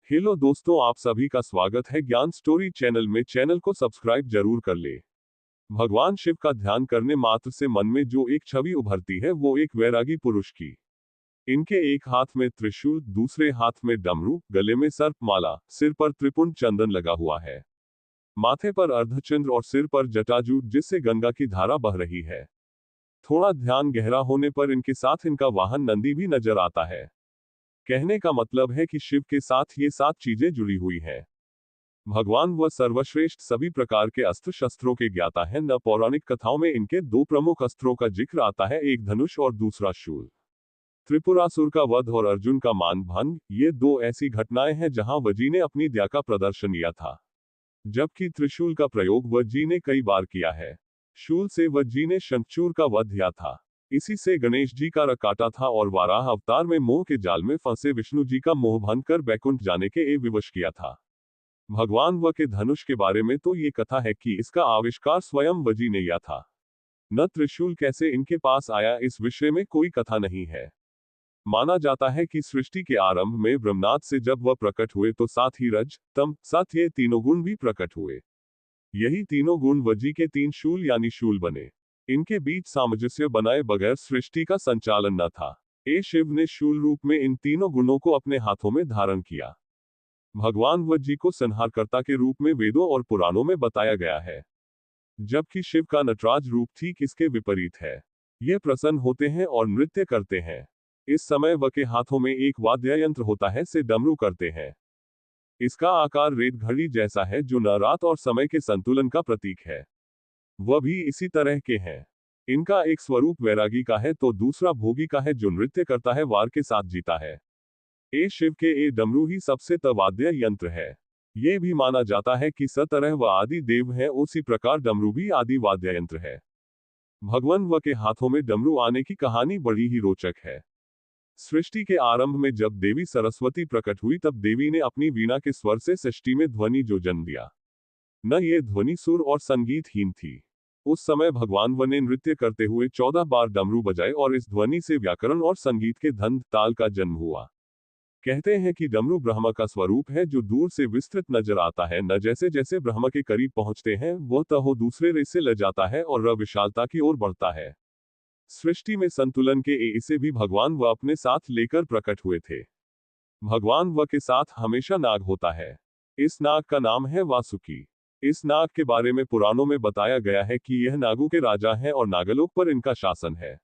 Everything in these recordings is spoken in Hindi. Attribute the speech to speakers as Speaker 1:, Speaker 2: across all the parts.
Speaker 1: हेलो दोस्तों, आप सभी का स्वागत है ज्ञान स्टोरी चैनल में। चैनल को सब्सक्राइब जरूर कर ले। भगवान शिव का ध्यान करने मात्र से मन में जो एक छवि उभरती है वो एक वैरागी पुरुष की। इनके एक हाथ में त्रिशूल, दूसरे हाथ में डमरू, गले में सर्प माला, सिर पर त्रिपुंड चंदन लगा हुआ है। माथे पर अर्धचंद्र और सिर पर जटाजूट जिससे गंगा की धारा बह रही है। थोड़ा ध्यान गहरा होने पर इनके साथ इनका वाहन नंदी भी नजर आता है। कहने का मतलब है कि शिव के साथ ये 7 चीजें जुड़ी हुई हैं। भगवान वह सर्वश्रेष्ठ सभी प्रकार के अस्त्र शस्त्रों के ज्ञाता हैं। न पौराणिक कथाओं में इनके 2 प्रमुख अस्त्रों का जिक्र आता है, एक धनुष और दूसरा शूल। त्रिपुरासुर का वध और अर्जुन का मान भंग, ये 2 ऐसी घटनाएं हैं जहां वजी ने अपनी दया का प्रदर्शन किया था। जबकि त्रिशूल का प्रयोग वजी ने कई बार किया है। शूल से वजी ने शंखचूर का वध किया था। इसी से गणेश जी का रथ काटा था और वाराह अवतार में मोह के जाल में फंसे विष्णु जी का मोह भंग कर बैकुंठ जाने के विवश किया था। भगवान व के धनुष के बारे में तो ये कथा है कि इसका आविष्कार स्वयं वजी ने किया था। न त्रिशूल कैसे इनके पास आया इस विषय में कोई कथा नहीं है। माना जाता है कि सृष्टि के आरंभ में ब्रह्मनाथ से जब वह प्रकट हुए तो साथ ही रज, तम, साथ ये तीनों गुण भी प्रकट हुए। यही तीनों गुण वजी के 3 शूल यानी शूल बने। इनके बीच सामंजस्य बनाए बगैर सृष्टि का संचालन न था। शिव ने शूल रूप में इन तीनों गुणों को अपने हाथों में धारण किया। भगवान वजी को संहारकर्ता के रूप में वेदों और पुराणों में बताया गया है। जबकि शिव का नटराज रूप ठीक इसके विपरीत है। ये प्रसन्न होते हैं और नृत्य करते हैं। इस समय व के हाथों में एक वाद्य यंत्र होता है, से डमरू करते हैं। इसका आकार रेत घड़ी जैसा है जो न रात और समय के संतुलन का प्रतीक है। वह भी इसी तरह के हैं। इनका एक स्वरूप वैरागी का है तो दूसरा भोगी का है जो नृत्य करता है, वार के साथ जीता है। शिव के डमरू ही सबसे तवाद्य यंत्र है। ये भी माना जाता है कि तरह वह आदि देव है, उसी प्रकार डमरू भी आदि वाद्य यंत्र है। भगवान व के हाथों में डमरू आने की कहानी बड़ी ही रोचक है। सृष्टि के आरंभ में जब देवी सरस्वती प्रकट हुई तब देवी ने अपनी वीणा के स्वर से सृष्टि में ध्वनि जो जन्म दिया। न ये ध्वनि सुर और संगीतहीन थी। उस समय भगवान व ने नृत्य करते हुए 14 बार डमरू बजाए और इस ध्वनि से व्याकरण और संगीत के धंध ताल का जन्म हुआ। कहते हैं कि डमरू ब्रह्मा का स्वरूप है जो दूर से विस्तृत नजर आता है। न जैसे जैसे ब्रह्मा के करीब पहुंचते हैं वह तहो दूसरे रेस से ल जाता है और विशालता की ओर बढ़ता है। सृष्टि में संतुलन के इसे भी भगवान व अपने साथ लेकर प्रकट हुए थे। भगवान व के साथ हमेशा नाग होता है। इस नाग का नाम है वासुकी। इस नाग के बारे में पुराणों में बताया गया है कि यह नागों के राजा हैं और नागलोक पर इनका शासन है।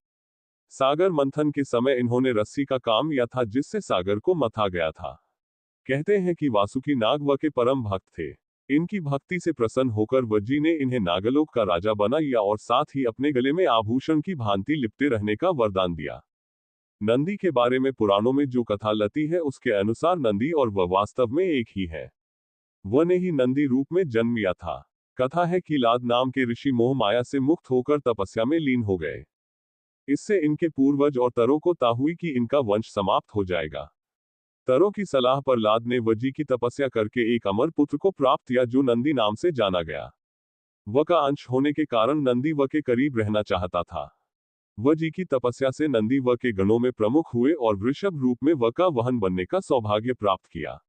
Speaker 1: सागर मंथन के समय इन्होंने रस्सी का काम किया था जिससे सागर को मथा गया था। कहते हैं कि वासुकी नाग व के परम भक्त थे। इनकी भक्ति से प्रसन्न होकर वजी ने इन्हें नागलोक का राजा बना दिया और साथ ही अपने गले में आभूषण की भांति लिपटे रहने का वरदान दिया। नंदी के बारे में पुराणों में जो कथा लती है उसके अनुसार नंदी और वह वास्तव में एक ही है। वह ने ही नंदी रूप में जन्म लिया था। कथा है कि लाद नाम के ऋषि मोह माया से मुक्त होकर तपस्या में लीन हो गए। इससे इनके पूर्वज और तरों को ता हुई कि इनका वंश समाप्त हो जाएगा। तरों की सलाह पर लाद ने वजी की तपस्या करके एक अमर पुत्र को प्राप्त किया जो नंदी नाम से जाना गया। वह का अंश होने के कारण नंदी व के करीब रहना चाहता था। वजी की तपस्या से नंदी व के गणों में प्रमुख हुए और वृषभ रूप में व का वहन बनने का सौभाग्य प्राप्त किया।